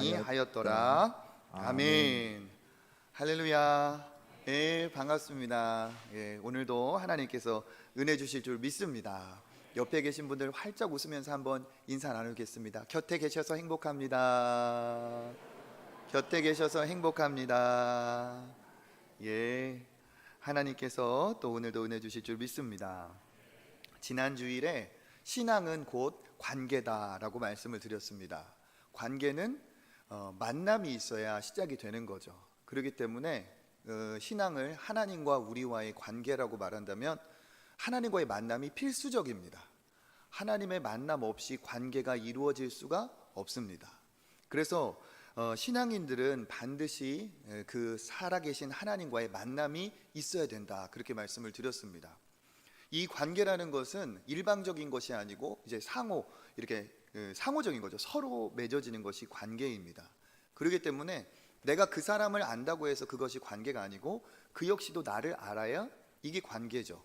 많이 하였더라. 아멘. 할렐루야. 예, 반갑습니다. 예, 오늘도 하나님께서 은혜 주실 줄 믿습니다. 옆에 계신 분들 활짝 웃으면서 한번 인사 나누겠습니다. 곁에 계셔서 행복합니다. 곁에 계셔서 행복합니다. 예, 하나님께서 또 오늘도 은혜 주실 줄 믿습니다. 지난 주일에 신앙은 곧 관계다라고 말씀을 드렸습니다. 관계는 만남이 있어야 시작이 되는 거죠. 그렇기 때문에 신앙을 하나님과 우리와의 관계라고 말한다면 하나님과의 만남이 필수적입니다. 하나님의 만남 없이 관계가 이루어질 수가 없습니다. 그래서 신앙인들은 반드시 그 살아계신 하나님과의 만남이 있어야 된다, 그렇게 말씀을 드렸습니다. 이 관계라는 것은 일방적인 것이 아니고 이제 상호적인 거죠. 서로 맺어지는 것이 관계입니다. 그렇기 때문에 내가 그 사람을 안다고 해서 그것이 관계가 아니고 그 역시도 나를 알아야 이게 관계죠.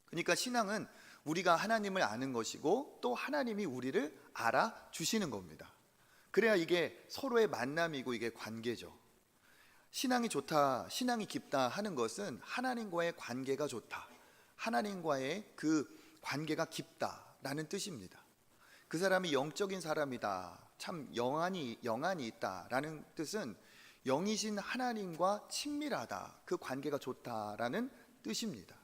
그러니까 신앙은 우리가 하나님을 아는 것이고 또 하나님이 우리를 알아주시는 겁니다. 그래야 이게 서로의 만남이고 이게 관계죠. 신앙이 좋다, 신앙이 깊다 하는 것은 하나님과의 관계가 좋다, 하나님과의 그 관계가 깊다라는 뜻입니다. 그 사람이 영적인 사람이다, 참 영안이 있다라는 뜻은 영이신 하나님과 친밀하다, 그 관계가 좋다라는 뜻입니다.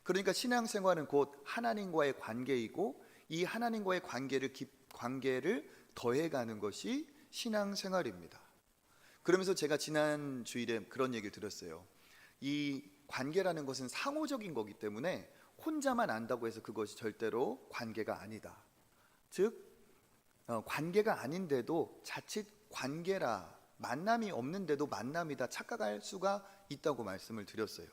그러니까 신앙생활은 곧 하나님과의 관계이고 이 하나님과의 관계를 더해가는 것이 신앙생활입니다. 그러면서 제가 지난 주일에 그런 얘기를 들었어요. 이 관계라는 것은 상호적인 거기 때문에 혼자만 안다고 해서 그것이 절대로 관계가 아니다. 즉 관계가 아닌데도 자칫 관계라, 만남이 없는데도 만남이다 착각할 수가 있다고 말씀을 드렸어요.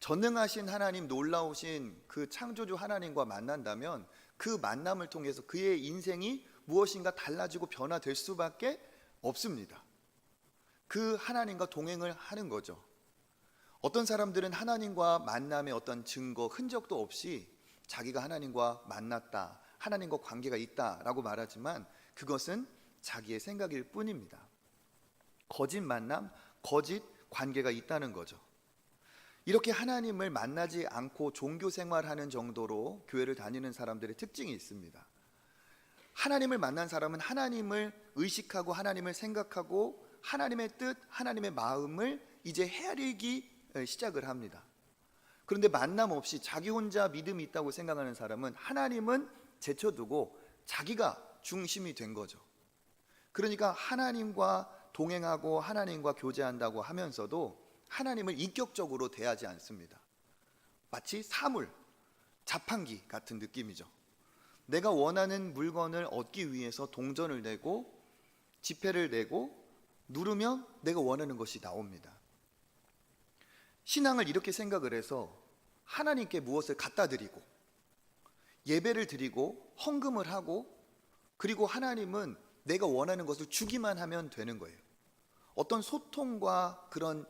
전능하신 하나님, 놀라우신 그 창조주 하나님과 만난다면 그 만남을 통해서 그의 인생이 무엇인가 달라지고 변화될 수밖에 없습니다. 그 하나님과 동행을 하는 거죠. 어떤 사람들은 하나님과 만남의 어떤 증거, 흔적도 없이 자기가 하나님과 만났다, 하나님과 관계가 있다라고 말하지만 그것은 자기의 생각일 뿐입니다. 거짓 만남, 거짓 관계가 있다는 거죠. 이렇게 하나님을 만나지 않고 종교 생활하는 정도로 교회를 다니는 사람들의 특징이 있습니다. 하나님을 만난 사람은 하나님을 의식하고 하나님을 생각하고 하나님의 뜻, 하나님의 마음을 이제 헤아리기 시작을 합니다. 그런데 만남 없이 자기 혼자 믿음이 있다고 생각하는 사람은 하나님은 제쳐두고 자기가 중심이 된 거죠. 그러니까 하나님과 동행하고 하나님과 교제한다고 하면서도 하나님을 인격적으로 대하지 않습니다. 마치 사물, 자판기 같은 느낌이죠. 내가 원하는 물건을 얻기 위해서 동전을 내고 지폐를 내고 누르면 내가 원하는 것이 나옵니다. 신앙을 이렇게 생각을 해서 하나님께 무엇을 갖다 드리고 예배를 드리고 헌금을 하고 그리고 하나님은 내가 원하는 것을 주기만 하면 되는 거예요. 어떤 소통과 그런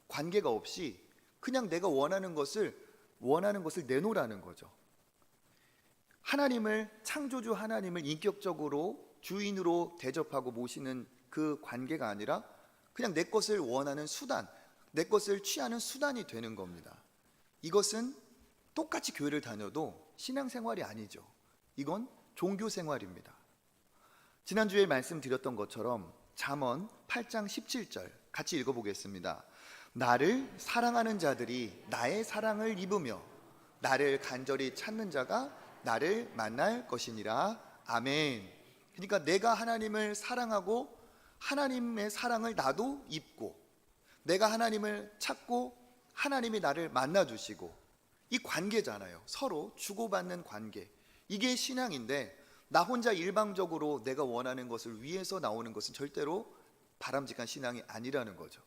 관계가 없이 그냥 내가 원하는 것을 내놓으라는 거죠. 하나님을, 창조주 하나님을 인격적으로 주인으로 대접하고 모시는 그 관계가 아니라 그냥 내 것을 원하는 수단, 내 것을 취하는 수단이 되는 겁니다. 이것은 똑같이 교회를 다녀도 신앙생활이 아니죠. 이건 종교생활입니다. 지난주에 말씀드렸던 것처럼 잠언 8장 17절 같이 읽어보겠습니다. 나를 사랑하는 자들이 나의 사랑을 입으며 나를 간절히 찾는 자가 나를 만날 것이니라. 아멘. 그러니까 내가 하나님을 사랑하고 하나님의 사랑을 나도 입고 내가 하나님을 찾고 하나님이 나를 만나주시고, 이 관계잖아요. 서로 주고받는 관계. 이게 신앙인데 나 혼자 일방적으로 내가 원하는 것을 위해서 나오는 것은 절대로 바람직한 신앙이 아니라는 거죠.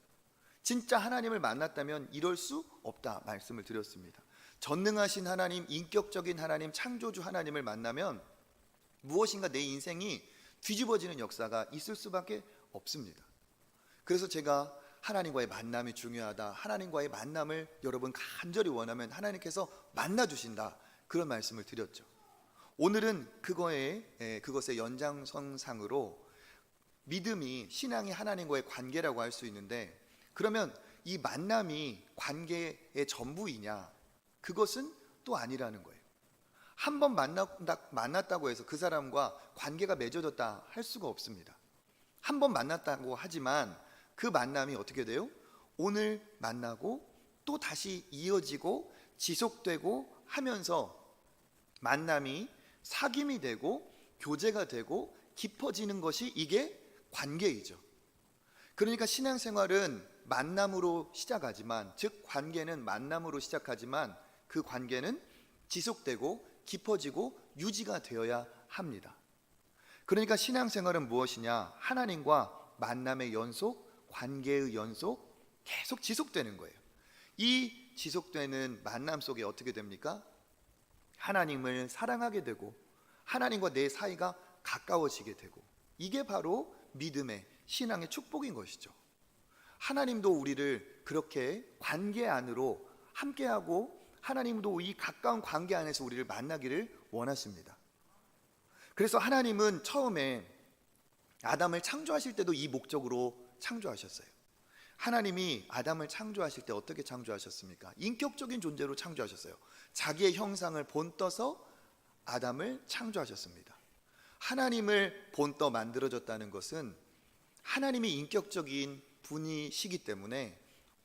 진짜 하나님을 만났다면 이럴 수 없다 말씀을 드렸습니다. 전능하신 하나님, 인격적인 하나님, 창조주 하나님을 만나면 무엇인가 내 인생이 뒤집어지는 역사가 있을 수밖에 없습니다. 그래서 제가 하나님과의 만남이 중요하다, 하나님과의 만남을 여러분 간절히 원하면 하나님께서 만나주신다, 그런 말씀을 드렸죠. 오늘은 그것의 연장선상으로 믿음이 신앙이 하나님과의 관계라고 할 수 있는데, 그러면 이 만남이 관계의 전부이냐? 그것은 또 아니라는 거예요. 한 번 만났다고 해서 그 사람과 관계가 맺어졌다 할 수가 없습니다. 한 번 만났다고 하지만 그 만남이 어떻게 돼요? 오늘 만나고 또 다시 이어지고 지속되고 하면서 만남이 사귐이 되고 교제가 되고 깊어지는 것이 이게 관계이죠. 그러니까 신앙생활은 만남으로 시작하지만, 즉 관계는 만남으로 시작하지만 그 관계는 지속되고 깊어지고 유지가 되어야 합니다. 그러니까 신앙생활은 무엇이냐? 하나님과 만남의 연속, 관계의 연속, 계속 지속되는 거예요. 이 지속되는 만남 속에 어떻게 됩니까? 하나님을 사랑하게 되고 하나님과 내 사이가 가까워지게 되고, 이게 바로 믿음의 신앙의 축복인 것이죠. 하나님도 우리를 그렇게 관계 안으로 함께하고 하나님도 이 가까운 관계 안에서 우리를 만나기를 원하십니다. 그래서 하나님은 처음에 아담을 창조하실 때도 이 목적으로 창조하셨어요. 하나님이 아담을 창조하실 때 어떻게 창조하셨습니까? 인격적인 존재로 창조하셨어요. 자기의 형상을 본떠서 아담을 창조하셨습니다. 하나님을 본떠 만들어졌다는 것은 하나님이 인격적인 분이시기 때문에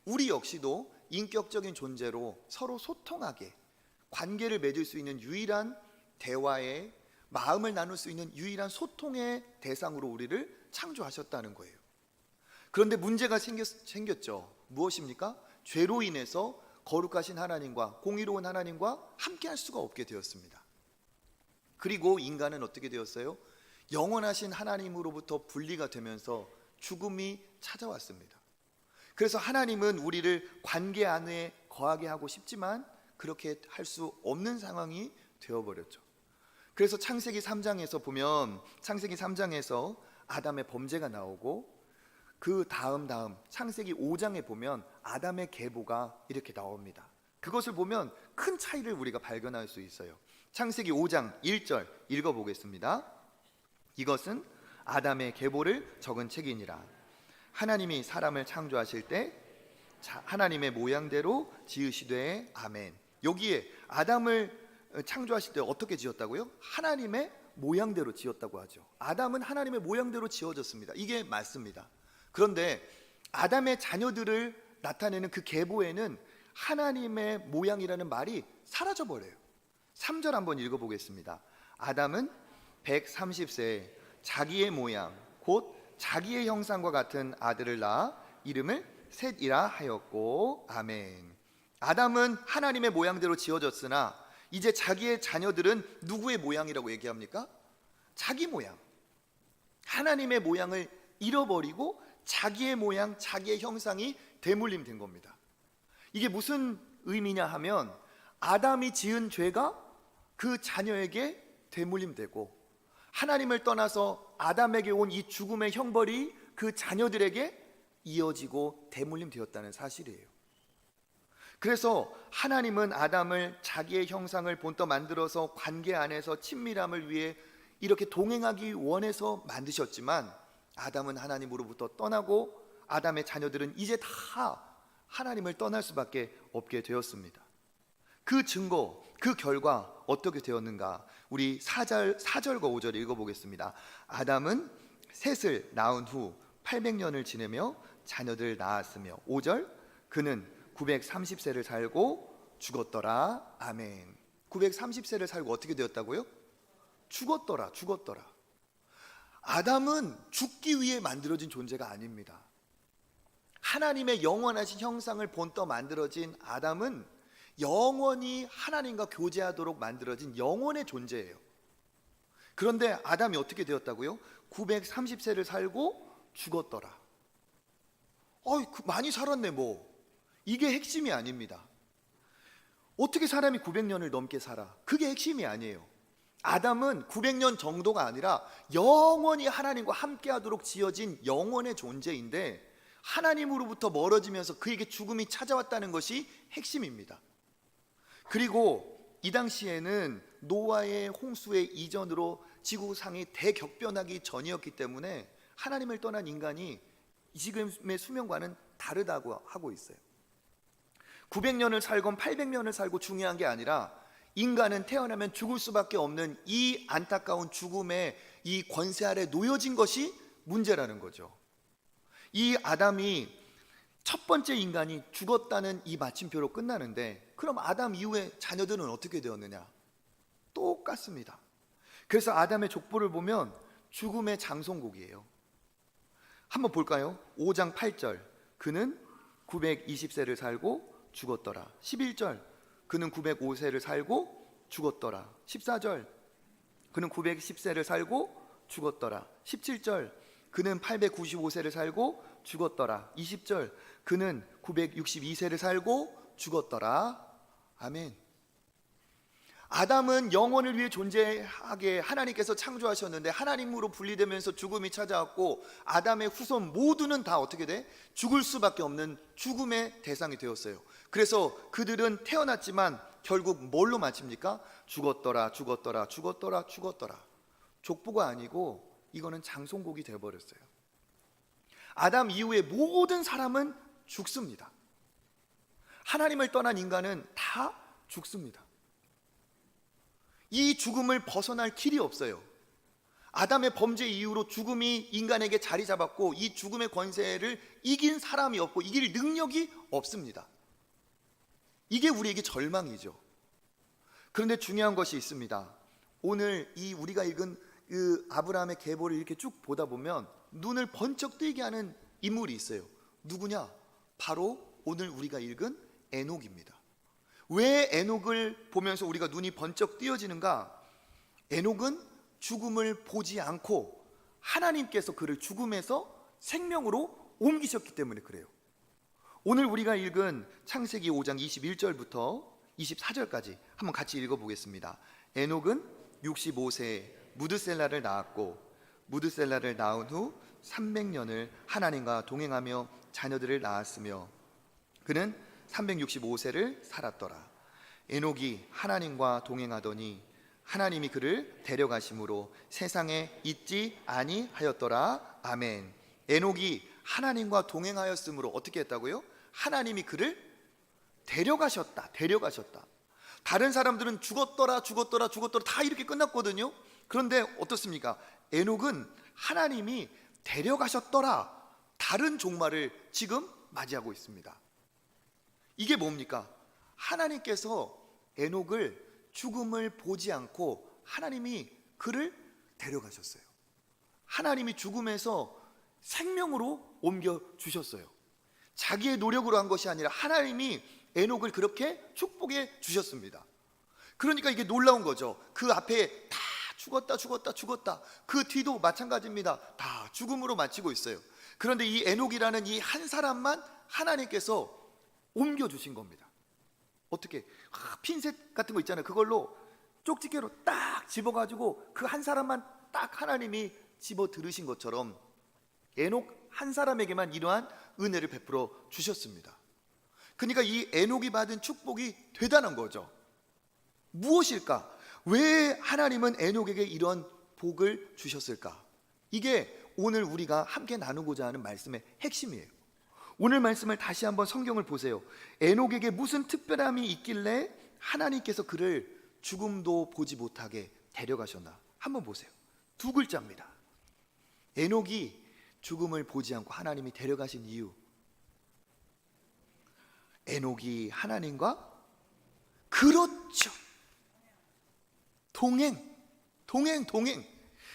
우리 역시도 인격적인 존재로 서로 소통하게, 관계를 맺을 수 있는 유일한 대화의, 마음을 나눌 수 있는 유일한 소통의 대상으로 우리를 창조하셨다는 거예요. 그런데 문제가 생겼죠. 무엇입니까? 죄로 인해서 거룩하신 하나님과, 공의로운 하나님과 함께 할 수가 없게 되었습니다. 그리고 인간은 어떻게 되었어요? 영원하신 하나님으로부터 분리가 되면서 죽음이 찾아왔습니다. 그래서 하나님은 우리를 관계 안에 거하게 하고 싶지만 그렇게 할 수 없는 상황이 되어버렸죠. 그래서 창세기 3장에서 보면, 창세기 3장에서 아담의 범죄가 나오고, 그 다음 창세기 5장에 보면 아담의 계보가 이렇게 나옵니다. 그것을 보면 큰 차이를 우리가 발견할 수 있어요. 창세기 5장 1절 읽어보겠습니다. 이것은 아담의 계보를 적은 책이니라. 하나님이 사람을 창조하실 때 하나님의 모양대로 지으시되. 아멘. 여기에 아담을 창조하실 때 어떻게 지었다고요? 하나님의 모양대로 지었다고 하죠. 아담은 하나님의 모양대로 지어졌습니다. 이게 맞습니다. 그런데 아담의 자녀들을 나타내는 그 계보에는 하나님의 모양이라는 말이 사라져 버려요. 3절 한번 읽어보겠습니다. 아담은 130세에 자기의 모양 곧 자기의 형상과 같은 아들을 낳아 이름을 셋이라 하였고. 아멘. 아담은 하나님의 모양대로 지어졌으나 이제 자기의 자녀들은 누구의 모양이라고 얘기합니까? 자기 모양. 하나님의 모양을 잃어버리고 자기의 모양, 자기의 형상이 대물림된 겁니다. 이게 무슨 의미냐 하면, 아담이 지은 죄가 그 자녀에게 대물림되고, 하나님을 떠나서 아담에게 온 이 죽음의 형벌이 그 자녀들에게 이어지고 대물림되었다는 사실이에요. 그래서 하나님은 아담을 자기의 형상을 본떠 만들어서 관계 안에서 친밀함을 위해 이렇게 동행하기 원해서 만드셨지만, 아담은 하나님으로부터 떠나고 아담의 자녀들은 이제 다 하나님을 떠날 수밖에 없게 되었습니다. 그 증거, 그 결과 어떻게 되었는가? 우리 4절과 5절 읽어보겠습니다. 아담은 셋을 낳은 후 800년을 지내며 자녀들 낳았으며. 5절, 그는 930세를 살고 죽었더라. 아멘. 930세를 살고 어떻게 되었다고요? 죽었더라. 아담은 죽기 위해 만들어진 존재가 아닙니다. 하나님의 영원하신 형상을 본떠 만들어진 아담은 영원히 하나님과 교제하도록 만들어진 영원의 존재예요. 그런데 아담이 어떻게 되었다고요? 930세를 살고 죽었더라. 많이 살았네 뭐. 이게 핵심이 아닙니다. 어떻게 사람이 900년을 넘게 살아? 그게 핵심이 아니에요. 아담은 900년 정도가 아니라 영원히 하나님과 함께하도록 지어진 영원의 존재인데, 하나님으로부터 멀어지면서 그에게 죽음이 찾아왔다는 것이 핵심입니다. 그리고 이 당시에는 노아의 홍수의 이전으로 지구상이 대격변하기 전이었기 때문에 하나님을 떠난 인간이 지금의 수명과는 다르다고 하고 있어요. 900년을 살건 800년을 살고 중요한 게 아니라 인간은 태어나면 죽을 수밖에 없는 이 안타까운 죽음의 이 권세 아래 놓여진 것이 문제라는 거죠. 이 아담이 첫 번째 인간이 죽었다는 이 마침표로 끝나는데, 그럼 아담 이후에 자녀들은 어떻게 되었느냐? 똑같습니다. 그래서 아담의 족보를 보면 죽음의 장송곡이에요. 한번 볼까요? 5장 8절, 그는 920세를 살고 죽었더라. 11절, 그는 905세를 살고 죽었더라. 14절, 그는 910세를 살고 죽었더라. 17절, 그는 895세를 살고 죽었더라. 20절, 그는 962세를 살고 죽었더라. 아멘. 아담은 영원을 위해 존재하게 하나님께서 창조하셨는데, 하나님으로 분리되면서 죽음이 찾아왔고, 아담의 후손 모두는 다 어떻게 돼? 죽을 수밖에 없는 죽음의 대상이 되었어요. 그래서 그들은 태어났지만 결국 뭘로 마칩니까? 죽었더라, 죽었더라, 죽었더라, 죽었더라. 족보가 아니고 이거는 장송곡이 되어버렸어요. 아담 이후에 모든 사람은 죽습니다. 하나님을 떠난 인간은 다 죽습니다. 이 죽음을 벗어날 길이 없어요. 아담의 범죄 이후로 죽음이 인간에게 자리 잡았고, 이 죽음의 권세를 이긴 사람이 없고 이길 능력이 없습니다. 이게 우리에게 절망이죠. 그런데 중요한 것이 있습니다. 오늘 이 우리가 읽은 그 아브라함의 계보를 이렇게 쭉 보다 보면 눈을 번쩍 뜨게 하는 인물이 있어요. 누구냐? 바로 오늘 우리가 읽은 에녹입니다. 왜 에녹을 보면서 우리가 눈이 번쩍 띄어지는가? 에녹은 죽음을 보지 않고 하나님께서 그를 죽음에서 생명으로 옮기셨기 때문에 그래요. 오늘 우리가 읽은 창세기 5장 21절부터 24절까지 한번 같이 읽어보겠습니다. 에녹은 65세에 무드셀라를 낳았고, 무드셀라를 낳은 후 300년을 하나님과 동행하며 자녀들을 낳았으며, 그는 365세를 살았더라. 에녹이 하나님과 동행하더니 하나님이 그를 데려가심으로 세상에 있지 아니하였더라. 아멘. 에녹이 하나님과 동행하였으므로 어떻게 했다고요? 하나님이 그를 데려가셨다. 다른 사람들은 죽었더라 다 이렇게 끝났거든요. 그런데 어떻습니까? 에녹은 하나님이 데려가셨더라, 다른 종말을 지금 맞이하고 있습니다. 이게 뭡니까? 하나님께서 에녹을 죽음을 보지 않고 하나님이 그를 데려가셨어요. 하나님이 죽음에서 생명으로 옮겨 주셨어요. 자기의 노력으로 한 것이 아니라 하나님이 에녹을 그렇게 축복해 주셨습니다. 그러니까 이게 놀라운 거죠. 그 앞에 다 죽었다. 그 뒤도 마찬가지입니다. 다 죽음으로 마치고 있어요. 그런데 이 에녹이라는 이 한 사람만 하나님께서 옮겨주신 겁니다. 어떻게? 핀셋 같은 거 있잖아요. 그걸로 쪽집게로 딱 집어가지고 그 한 사람만 딱 하나님이 집어 들으신 것처럼 에녹 한 사람에게만 이러한 은혜를 베풀어 주셨습니다. 그러니까 이 에녹이 받은 축복이 대단한 거죠. 무엇일까? 왜 하나님은 에녹에게 이런 복을 주셨을까? 이게 오늘 우리가 함께 나누고자 하는 말씀의 핵심이에요. 오늘 말씀을 다시 한번 성경을 보세요. 에녹에게 무슨 특별함이 있길래 하나님께서 그를 죽음도 보지 못하게 데려가셨나? 한번 보세요. 두 글자입니다. 에녹이 죽음을 보지 않고 하나님이 데려가신 이유, 에녹이 하나님과 그렇죠, 동행.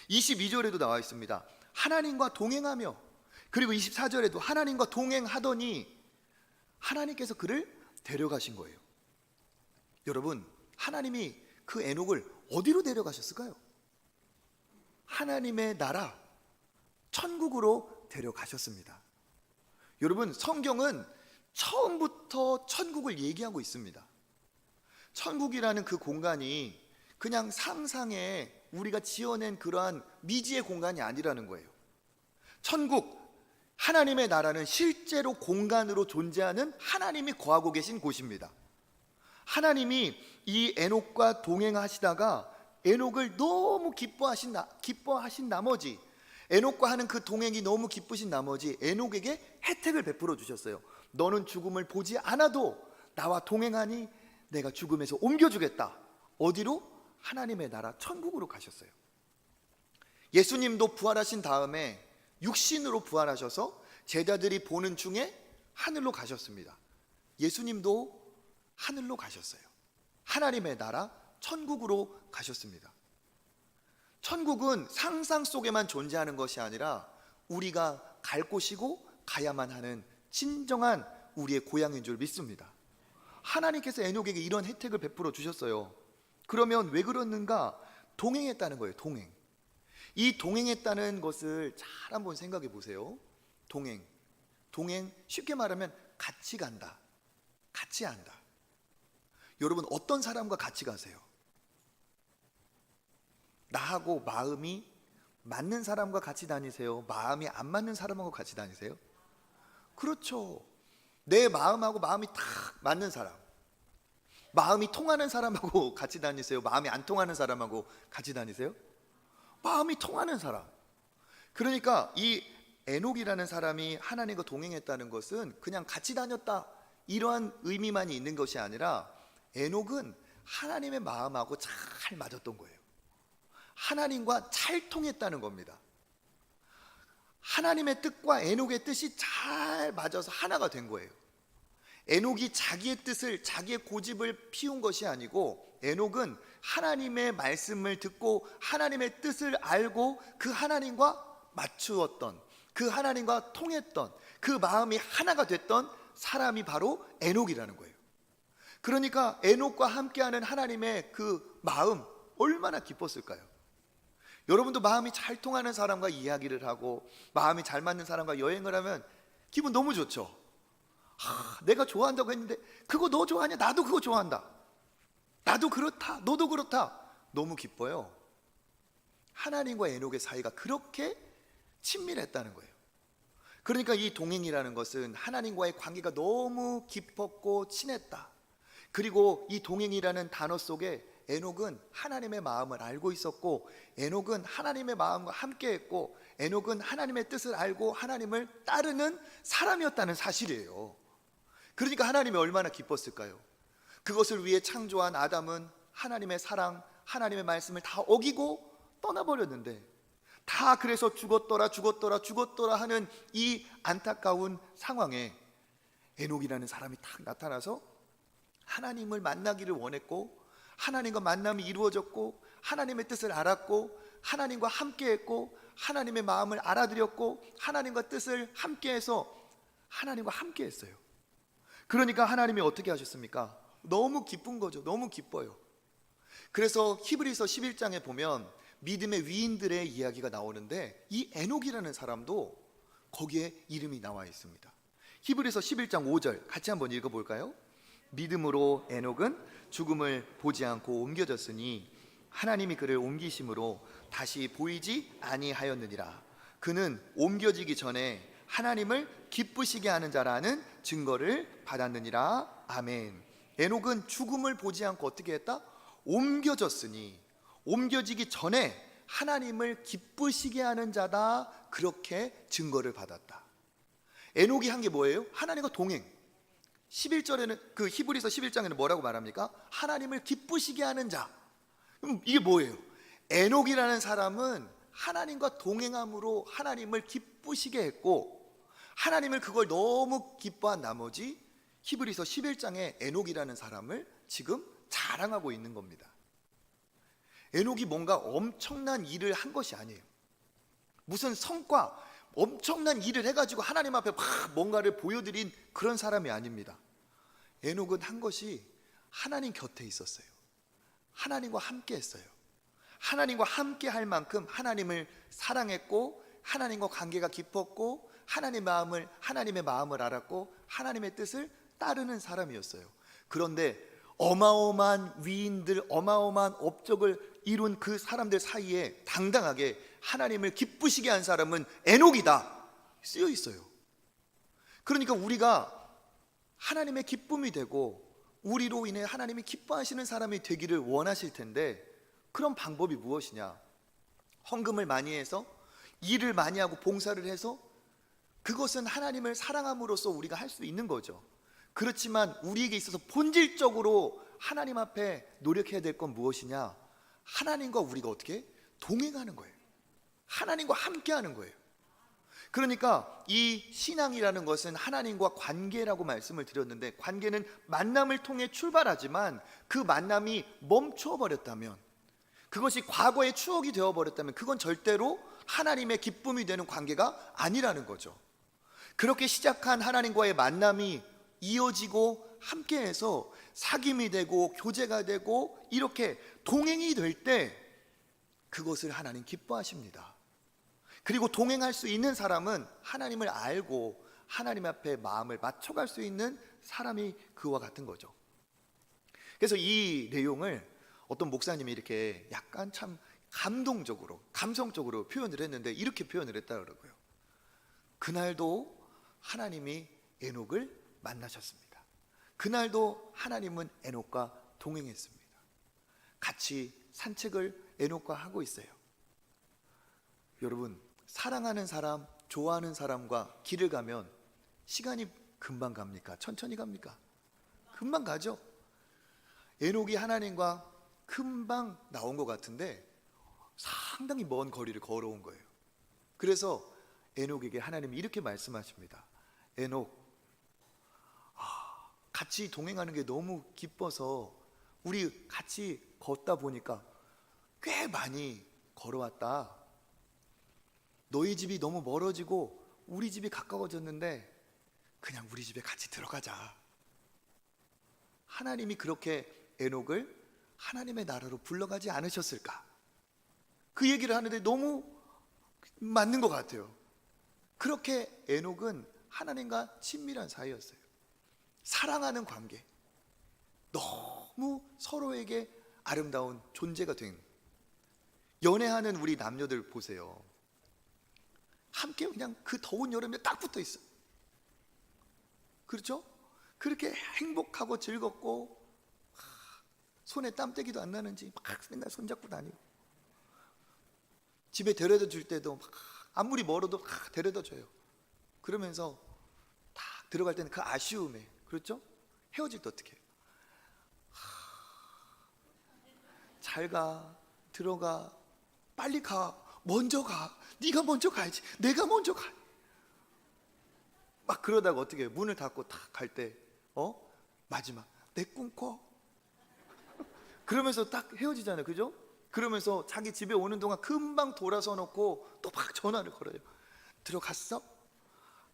22절에도 나와 있습니다. 하나님과 동행하며, 그리고 24절에도 하나님과 동행하더니 하나님께서 그를 데려가신 거예요. 여러분, 하나님이 그 에녹을 어디로 데려가셨을까요? 하나님의 나라 천국으로 데려가셨습니다. 여러분, 성경은 처음부터 천국을 얘기하고 있습니다. 천국이라는 그 공간이 그냥 상상에 우리가 지어낸 그러한 미지의 공간이 아니라는 거예요. 천국, 하나님의 나라는 실제로 공간으로 존재하는 하나님이 거하고 계신 곳입니다. 하나님이 이 에녹과 동행하시다가 에녹을 너무 기뻐하신 나머지 에녹과 하는 그 동행이 너무 기쁘신 나머지 에녹에게 혜택을 베풀어 주셨어요. 너는 죽음을 보지 않아도 나와 동행하니 내가 죽음에서 옮겨주겠다. 어디로? 하나님의 나라 천국으로 가셨어요. 예수님도 부활하신 다음에 육신으로 부활하셔서 제자들이 보는 중에 하늘로 가셨습니다. 예수님도 하늘로 가셨어요. 하나님의 나라 천국으로 가셨습니다. 천국은 상상 속에만 존재하는 것이 아니라 우리가 갈 곳이고 가야만 하는 진정한 우리의 고향인 줄 믿습니다. 하나님께서 에녹에게 이런 혜택을 베풀어 주셨어요. 그러면 왜 그러는가? 동행했다는 거예요. 동행. 이 동행했다는 것을 잘 한번 생각해 보세요. 동행 쉽게 말하면 같이 간다, 같이 한다. 여러분, 어떤 사람과 같이 가세요? 나하고 마음이 맞는 사람과 같이 다니세요? 마음이 안 맞는 사람하고 같이 다니세요? 그렇죠. 내 마음하고 마음이 딱 맞는 사람, 마음이 통하는 사람하고 같이 다니세요? 마음이 안 통하는 사람하고 같이 다니세요? 마음이 통하는 사람. 그러니까 이 에녹이라는 사람이 하나님과 동행했다는 것은 그냥 같이 다녔다 이러한 의미만이 있는 것이 아니라 에녹은 하나님의 마음하고 잘 맞았던 거예요. 하나님과 잘 통했다는 겁니다. 하나님의 뜻과 에녹의 뜻이 잘 맞아서 하나가 된 거예요. 에녹이 자기의 뜻을, 자기의 고집을 피운 것이 아니고 에녹은 하나님의 말씀을 듣고 하나님의 뜻을 알고 그 하나님과 맞추었던, 그 하나님과 통했던, 그 마음이 하나가 됐던 사람이 바로 에녹이라는 거예요. 그러니까 에녹과 함께하는 하나님의 그 마음 얼마나 기뻤을까요? 여러분도 마음이 잘 통하는 사람과 이야기를 하고 마음이 잘 맞는 사람과 여행을 하면 기분 너무 좋죠. 내가 좋아한다고 했는데 그거 너 좋아하냐? 나도 그거 좋아한다. 나도 그렇다. 너도 그렇다. 너무 기뻐요. 하나님과 에녹의 사이가 그렇게 친밀했다는 거예요. 그러니까 이 동행이라는 것은 하나님과의 관계가 너무 깊었고 친했다. 그리고 이 동행이라는 단어 속에 에녹은 하나님의 마음을 알고 있었고 에녹은 하나님의 마음과 함께했고 에녹은 하나님의 뜻을 알고 하나님을 따르는 사람이었다는 사실이에요. 그러니까 하나님이 얼마나 기뻤을까요? 그것을 위해 창조한 아담은 하나님의 사랑, 하나님의 말씀을 다 어기고 떠나버렸는데 다 그래서 죽었더라 하는 이 안타까운 상황에 에녹이라는 사람이 딱 나타나서 하나님을 만나기를 원했고 하나님과 만남이 이루어졌고 하나님의 뜻을 알았고 하나님과 함께했고 하나님의 마음을 알아들였고 하나님과 뜻을 함께해서 하나님과 함께했어요. 그러니까 하나님이 어떻게 하셨습니까? 너무 기쁜 거죠. 너무 기뻐요. 그래서 히브리서 11장에 보면 믿음의 위인들의 이야기가 나오는데 이 에녹이라는 사람도 거기에 이름이 나와 있습니다. 히브리서 11장 5절 같이 한번 읽어볼까요? 믿음으로 에녹은 죽음을 보지 않고 옮겨졌으니 하나님이 그를 옮기심으로 다시 보이지 아니하였느니라. 그는 옮겨지기 전에 하나님을 기쁘시게 하는 자라는 증거를 받았느니라. 아멘. 에녹은 죽음을 보지 않고 어떻게 했다? 옮겨졌으니 옮겨지기 전에 하나님을 기쁘시게 하는 자다. 그렇게 증거를 받았다. 에녹이 한 게 뭐예요? 하나님과 동행. 11절에는 그 히브리서 11장에는 뭐라고 말합니까? 하나님을 기쁘시게 하는 자. 그럼 이게 뭐예요? 에녹이라는 사람은 하나님과 동행함으로 하나님을 기쁘시게 했고 하나님을 그걸 너무 기뻐한 나머지 히브리서 11장에 에녹이라는 사람을 지금 자랑하고 있는 겁니다. 에녹이 뭔가 엄청난 일을 한 것이 아니에요. 무슨 성과, 엄청난 일을 해가지고 하나님 앞에 막 뭔가를 보여드린 그런 사람이 아닙니다. 에녹은 한 것이 하나님 곁에 있었어요. 하나님과 함께 했어요. 하나님과 함께 할 만큼 하나님을 사랑했고 하나님과 관계가 깊었고 하나님의 마음을 알았고 하나님의 뜻을 따르는 사람이었어요. 그런데 어마어마한 위인들, 어마어마한 업적을 이룬 그 사람들 사이에 당당하게 하나님을 기쁘시게 한 사람은 에녹이다 쓰여 있어요. 그러니까 우리가 하나님의 기쁨이 되고 우리로 인해 하나님이 기뻐하시는 사람이 되기를 원하실 텐데 그런 방법이 무엇이냐? 헌금을 많이 해서 일을 많이 하고 봉사를 해서 그것은 하나님을 사랑함으로써 우리가 할 수 있는 거죠. 그렇지만 우리에게 있어서 본질적으로 하나님 앞에 노력해야 될 건 무엇이냐? 하나님과 우리가 어떻게 동행하는 거예요. 하나님과 함께하는 거예요. 그러니까 이 신앙이라는 것은 하나님과 관계라고 말씀을 드렸는데, 관계는 만남을 통해 출발하지만 그 만남이 멈춰버렸다면, 그것이 과거의 추억이 되어버렸다면 그건 절대로 하나님의 기쁨이 되는 관계가 아니라는 거죠. 그렇게 시작한 하나님과의 만남이 이어지고 함께해서 사귐이 되고 교제가 되고 이렇게 동행이 될 때 그것을 하나님 기뻐하십니다. 그리고 동행할 수 있는 사람은 하나님을 알고 하나님 앞에 마음을 맞춰갈 수 있는 사람이 그와 같은 거죠. 그래서 이 내용을 어떤 목사님이 이렇게 약간 참 감동적으로, 감성적으로 표현을 했는데 이렇게 표현을 했다더라고요. 그날도 하나님이 에녹을 만나셨습니다. 그날도 하나님은 에녹과 동행했습니다. 같이 산책을 에녹과 하고 있어요. 여러분, 사랑하는 사람, 좋아하는 사람과 길을 가면 시간이 금방 갑니까? 천천히 갑니까? 금방 가죠. 에녹이 하나님과 금방 나온 것 같은데 상당히 먼 거리를 걸어온 거예요. 그래서 에녹에게 하나님이 이렇게 말씀하십니다. 에녹, 같이 동행하는 게 너무 기뻐서 우리 같이 걷다 보니까 꽤 많이 걸어왔다. 너희 집이 너무 멀어지고 우리 집이 가까워졌는데 그냥 우리 집에 같이 들어가자. 하나님이 그렇게 에녹을 하나님의 나라로 불러가지 않으셨을까? 그 얘기를 하는데 너무 맞는 것 같아요. 그렇게 에녹은 하나님과 친밀한 사이였어요. 사랑하는 관계, 너무 서로에게 아름다운 존재가 된, 연애하는 우리 남녀들 보세요. 함께 그냥 그 더운 여름에 딱 붙어 있어. 그렇죠? 그렇게 행복하고 즐겁고 손에 땀때기도 안 나는지 막 맨날 손잡고 다니고, 집에 데려다 줄 때도 막 아무리 멀어도 막 데려다 줘요. 그러면서 딱 들어갈 때는 그 아쉬움에, 그렇죠? 헤어질 때 어떻게 해요? 잘 가, 들어가, 빨리 가, 먼저 가, 네가 먼저 가야지, 내가 먼저 가. 막 그러다가 어떻게 해요? 문을 닫고 딱 갈 때 마지막 내 꿈꿔 그러면서 딱 헤어지잖아요. 그죠? 그러면서 자기 집에 오는 동안 금방 돌아서 놓고 또 막 전화를 걸어요. 들어갔어?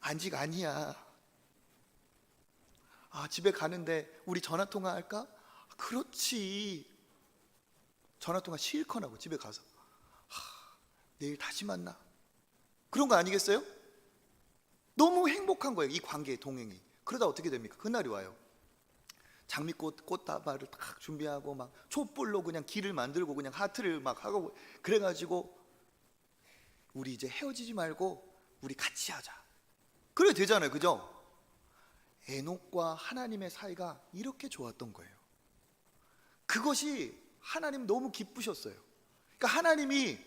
아직 아니야. 집에 가는데 우리 전화통화 할까? 그렇지. 전화통화 실컷 하고 집에 가서 내일 다시 만나. 그런 거 아니겠어요? 너무 행복한 거예요, 이 관계의 동행이. 그러다 어떻게 됩니까? 그날이 와요. 장미꽃 꽃다발을 딱 준비하고 막 촛불로 그냥 길을 만들고 그냥 하트를 막 하고, 그래가지고 우리 이제 헤어지지 말고 우리 같이 하자. 그래 되잖아요. 그죠? 에녹과 하나님의 사이가 이렇게 좋았던 거예요. 그것이 하나님 너무 기쁘셨어요. 그러니까 하나님이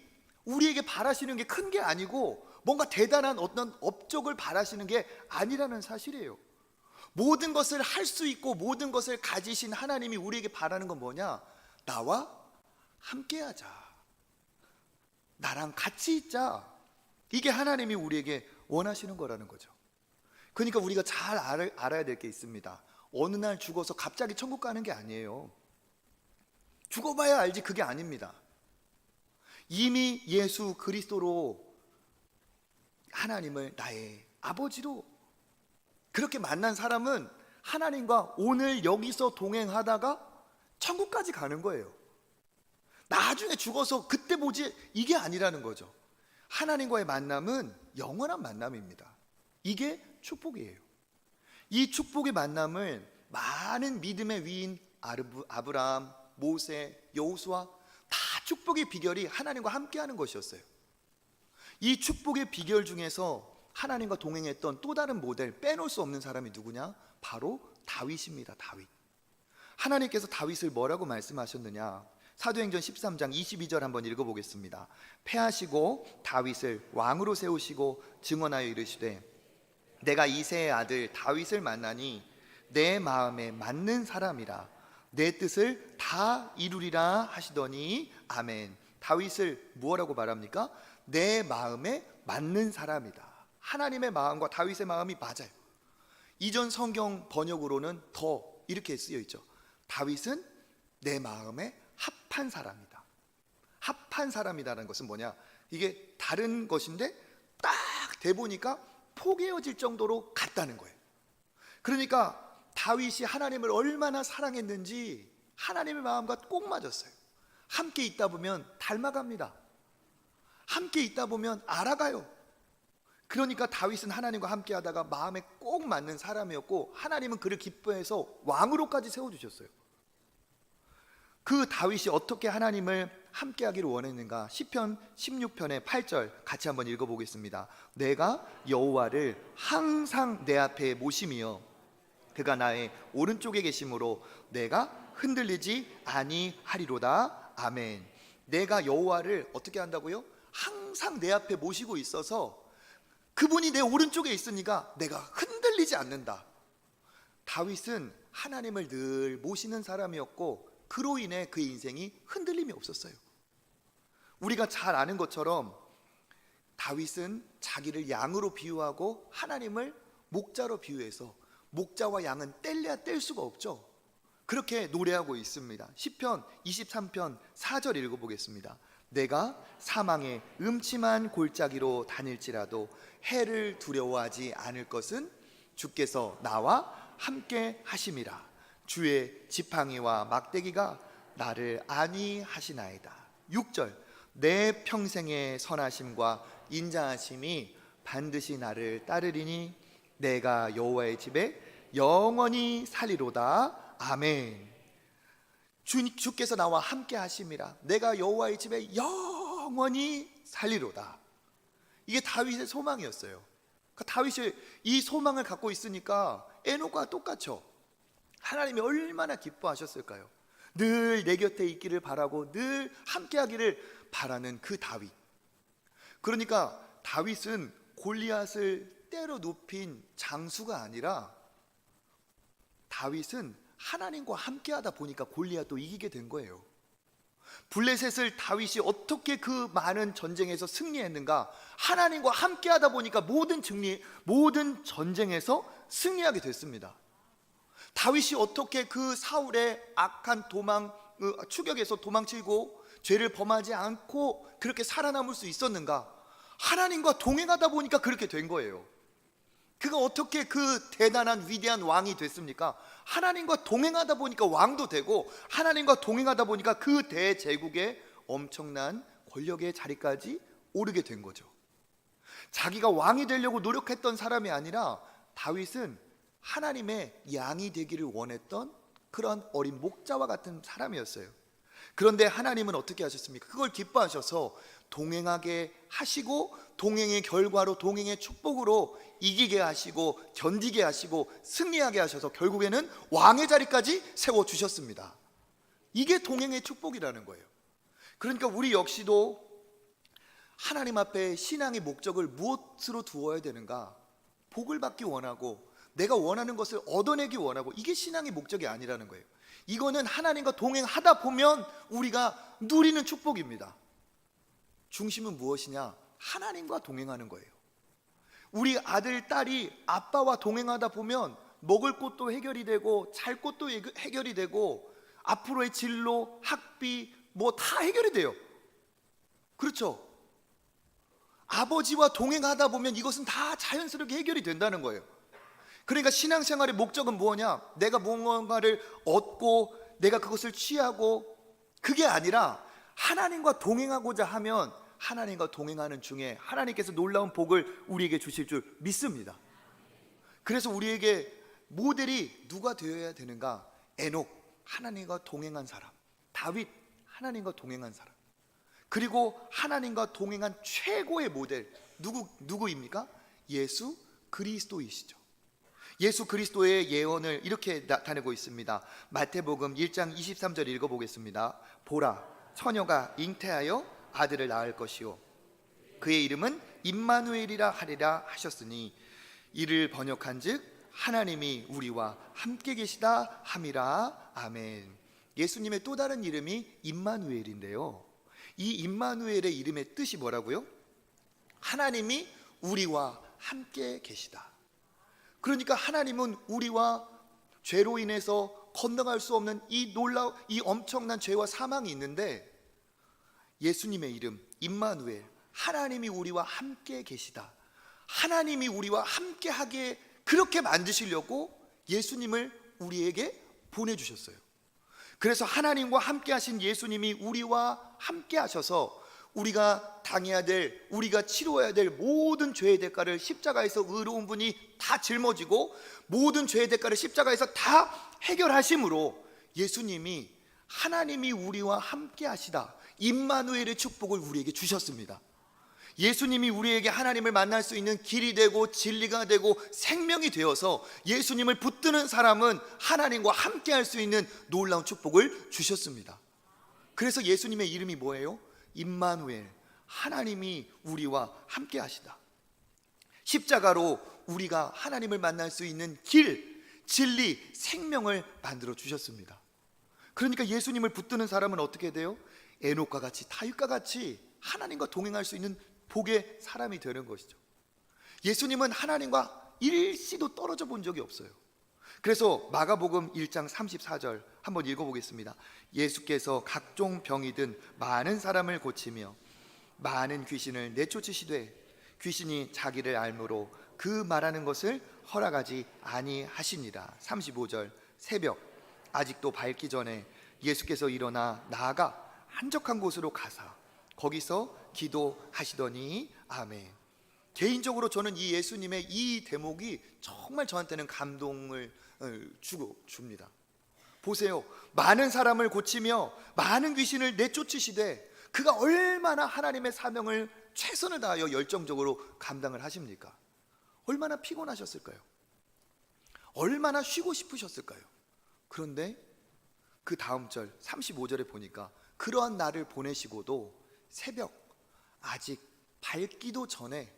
우리에게 바라시는 게 큰 게 아니고 뭔가 대단한 어떤 업적을 바라시는 게 아니라는 사실이에요. 모든 것을 할 수 있고 모든 것을 가지신 하나님이 우리에게 바라는 건 뭐냐? 나와 함께하자, 나랑 같이 있자. 이게 하나님이 우리에게 원하시는 거라는 거죠. 그러니까 우리가 잘 알아야 될 게 있습니다. 어느 날 죽어서 갑자기 천국 가는 게 아니에요. 죽어봐야 알지 그게 아닙니다. 이미 예수 그리스도로 하나님을 나의 아버지로 그렇게 만난 사람은 하나님과 오늘 여기서 동행하다가 천국까지 가는 거예요. 나중에 죽어서 그때 보지, 이게 아니라는 거죠. 하나님과의 만남은 영원한 만남입니다. 이게 축복이에요. 이 축복의 만남을 많은 믿음의 위인 아브라함, 모세, 여호수아 다 축복의 비결이 하나님과 함께하는 것이었어요. 이 축복의 비결 중에서 하나님과 동행했던 또 다른 모델, 빼놓을 수 없는 사람이 누구냐? 바로 다윗입니다. 다윗. 하나님께서 다윗을 뭐라고 말씀하셨느냐? 사도행전 13장 22절 한번 읽어보겠습니다. 패하시고 다윗을 왕으로 세우시고 증언하여 이르시되 내가 이새의 아들 다윗을 만나니 내 마음에 맞는 사람이라 내 뜻을 다 이루리라 하시더니 아멘. 다윗을 무엇라고 말합니까? 내 마음에 맞는 사람이다. 하나님의 마음과 다윗의 마음이 맞아요. 이전 성경 번역으로는 더 이렇게 쓰여 있죠. 다윗은 내 마음에 합한 사람이다. 합한 사람이다라는 것은 뭐냐? 이게 다른 것인데 딱 대보니까 포개어질 정도로 같다는 거예요. 그러니까 다윗이 하나님을 얼마나 사랑했는지 하나님의 마음과 꼭 맞았어요. 함께 있다 보면 닮아갑니다. 함께 있다 보면 알아가요. 그러니까 다윗은 하나님과 함께 하다가 마음에 꼭 맞는 사람이었고 하나님은 그를 기뻐해서 왕으로까지 세워주셨어요. 그 다윗이 어떻게 하나님을 함께 하기를 원했는가? 시편 16편의 8절 같이 한번 읽어보겠습니다. 내가 여호와를 항상 내 앞에 모심이여 그가 나의 오른쪽에 계심으로 내가 흔들리지 아니하리로다. 아멘. 내가 여호와를 어떻게 한다고요? 항상 내 앞에 모시고 있어서 그분이 내 오른쪽에 있으니까 내가 흔들리지 않는다. 다윗은 하나님을 늘 모시는 사람이었고 그로 인해 그의 인생이 흔들림이 없었어요. 우리가 잘 아는 것처럼 다윗은 자기를 양으로 비유하고 하나님을 목자로 비유해서 목자와 양은 뗄래야 뗄 수가 없죠. 그렇게 노래하고 있습니다. 시편 23편 4절 읽어보겠습니다. 내가 사망의 음침한 골짜기로 다닐지라도 해를 두려워하지 않을 것은 주께서 나와 함께 하심이라. 주의 지팡이와 막대기가 나를 안위하시나이다. 6절 내 평생의 선하심과 인자하심이 반드시 나를 따르리니 내가 여호와의 집에 영원히 살리로다. 아멘. 주께서 나와 함께 하심이라. 내가 여호와의 집에 영원히 살리로다. 이게 다윗의 소망이었어요. 그러니까 다윗이 이 소망을 갖고 있으니까 에녹과 똑같죠. 하나님이 얼마나 기뻐하셨을까요? 늘 내 곁에 있기를 바라고 늘 함께 하기를 바라는 그 다윗. 그러니까 다윗은 골리앗을 때려 눕힌 장수가 아니라 다윗은 하나님과 함께하다 보니까 골리앗도 이기게 된 거예요. 블레셋을 다윗이 어떻게 그 많은 전쟁에서 승리했는가? 하나님과 함께하다 보니까 모든 전쟁에서 승리하게 됐습니다. 다윗이 어떻게 그 사울의 악한 추격에서 도망치고 죄를 범하지 않고 그렇게 살아남을 수 있었는가? 하나님과 동행하다 보니까 그렇게 된 거예요. 그가 어떻게 그 대단한 위대한 왕이 됐습니까? 하나님과 동행하다 보니까 왕도 되고 하나님과 동행하다 보니까 그 대제국의 엄청난 권력의 자리까지 오르게 된 거죠. 자기가 왕이 되려고 노력했던 사람이 아니라 다윗은 하나님의 양이 되기를 원했던 그런 어린 목자와 같은 사람이었어요. 그런데 하나님은 어떻게 하셨습니까? 그걸 기뻐하셔서 동행하게 하시고 동행의 결과로 동행의 축복으로 이기게 하시고 견디게 하시고 승리하게 하셔서 결국에는 왕의 자리까지 세워주셨습니다. 이게 동행의 축복이라는 거예요. 그러니까 우리 역시도 하나님 앞에 신앙의 목적을 무엇으로 두어야 되는가? 복을 받기 원하고 내가 원하는 것을 얻어내기 원하고 이게 신앙의 목적이 아니라는 거예요. 이거는 하나님과 동행하다 보면 우리가 누리는 축복입니다. 중심은 무엇이냐? 하나님과 동행하는 거예요. 우리 아들, 딸이 아빠와 동행하다 보면 먹을 것도 해결이 되고 잘 것도 해결이 되고 앞으로의 진로, 학비 뭐 다 해결이 돼요. 그렇죠? 아버지와 동행하다 보면 이것은 다 자연스럽게 해결이 된다는 거예요. 그러니까 신앙생활의 목적은 뭐냐? 내가 무언가를 얻고 내가 그것을 취하고 그게 아니라 하나님과 동행하고자 하면 하나님과 동행하는 중에 하나님께서 놀라운 복을 우리에게 주실 줄 믿습니다. 그래서 우리에게 모델이 누가 되어야 되는가? 에녹, 하나님과 동행한 사람. 다윗, 하나님과 동행한 사람. 그리고 하나님과 동행한 최고의 모델 누구입니까? 예수 그리스도이시죠. 예수 그리스도의 예언을 이렇게 나타내고 있습니다. 마태복음 1장 23절 읽어보겠습니다. 보라, 처녀가 잉태하여 아들을 낳을 것이요 그의 이름은 임마누엘이라 하리라 하셨으니 이를 번역한즉 하나님이 우리와 함께 계시다 함이라. 아멘. 예수님의 또 다른 이름이 임마누엘인데요, 이 임마누엘의 이름의 뜻이 뭐라고요? 하나님이 우리와 함께 계시다. 그러니까 하나님은 우리와 죄로 인해서 건너갈 수 없는 이 엄청난 죄와 사망이 있는데, 예수님의 이름 임마누엘, 하나님이 우리와 함께 계시다, 하나님이 우리와 함께 하게 그렇게 만드시려고 예수님을 우리에게 보내주셨어요. 그래서 하나님과 함께 하신 예수님이 우리와 함께 하셔서 우리가 당해야 될, 우리가 치러야 될 모든 죄의 대가를 십자가에서 의로운 분이 다 짊어지고 모든 죄의 대가를 십자가에서 다 해결하심으로 예수님이 하나님이 우리와 함께 하시다, 임마누엘의 축복을 우리에게 주셨습니다. 예수님이 우리에게 하나님을 만날 수 있는 길이 되고 진리가 되고 생명이 되어서 예수님을 붙드는 사람은 하나님과 함께 할 수 있는 놀라운 축복을 주셨습니다. 그래서 예수님의 이름이 뭐예요? 임마누엘, 하나님이 우리와 함께 하시다. 십자가로 우리가 하나님을 만날 수 있는 길, 진리, 생명을 만들어 주셨습니다. 그러니까 예수님을 붙드는 사람은 어떻게 돼요? 에녹과 같이, 다윗과 같이 하나님과 동행할 수 있는 복의 사람이 되는 것이죠. 예수님은 하나님과 일시도 떨어져 본 적이 없어요. 그래서 마가복음 1장 34절 한번 읽어보겠습니다. 예수께서 각종 병이 든 많은 사람을 고치며 많은 귀신을 내쫓으시되 귀신이 자기를 알므로 그 말하는 것을 허락하지 아니하시니라. 35절 새벽 아직도 밝기 전에 예수께서 일어나 나아가 한적한 곳으로 가사 거기서 기도하시더니. 아멘. 개인적으로 저는 이 예수님의 이 대목이 정말 저한테는 감동을 줍니다. 보세요, 많은 사람을 고치며 많은 귀신을 내쫓으시되 그가 얼마나 하나님의 사명을 최선을 다하여 열정적으로 감당을 하십니까? 얼마나 피곤하셨을까요? 얼마나 쉬고 싶으셨을까요? 그런데 그 다음 절 35절에 보니까 그러한 날을 보내시고도 새벽 아직 밝기도 전에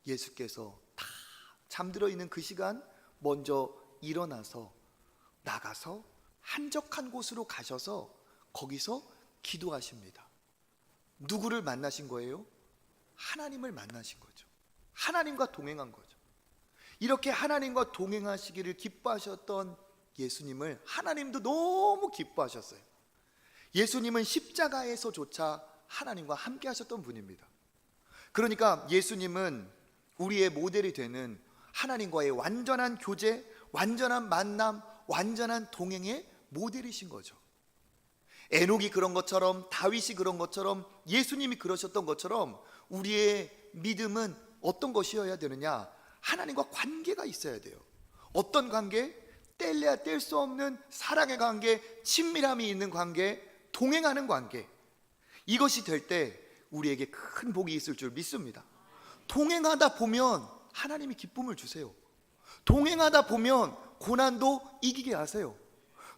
예수께서 다 잠들어 있는 그 시간 먼저 일어나서 나가서 한적한 곳으로 가셔서 거기서 기도하십니다. 누구를 만나신 거예요? 하나님을 만나신 거죠. 하나님과 동행한 거죠. 이렇게 하나님과 동행하시기를 기뻐하셨던 예수님을 하나님도 너무 기뻐하셨어요. 예수님은 십자가에서조차 하나님과 함께 하셨던 분입니다. 그러니까 예수님은 우리의 모델이 되는 하나님과의 완전한 교제, 완전한 만남, 완전한 동행의 모델이신 거죠. 에녹이 그런 것처럼, 다윗이 그런 것처럼, 예수님이 그러셨던 것처럼 우리의 믿음은 어떤 것이어야 되느냐? 하나님과 관계가 있어야 돼요. 어떤 관계? 뗄래야 뗄 수 없는 사랑의 관계, 친밀함이 있는 관계, 동행하는 관계. 이것이 될 때 우리에게 큰 복이 있을 줄 믿습니다. 동행하다 보면 하나님이 기쁨을 주세요. 동행하다 보면 고난도 이기게 하세요.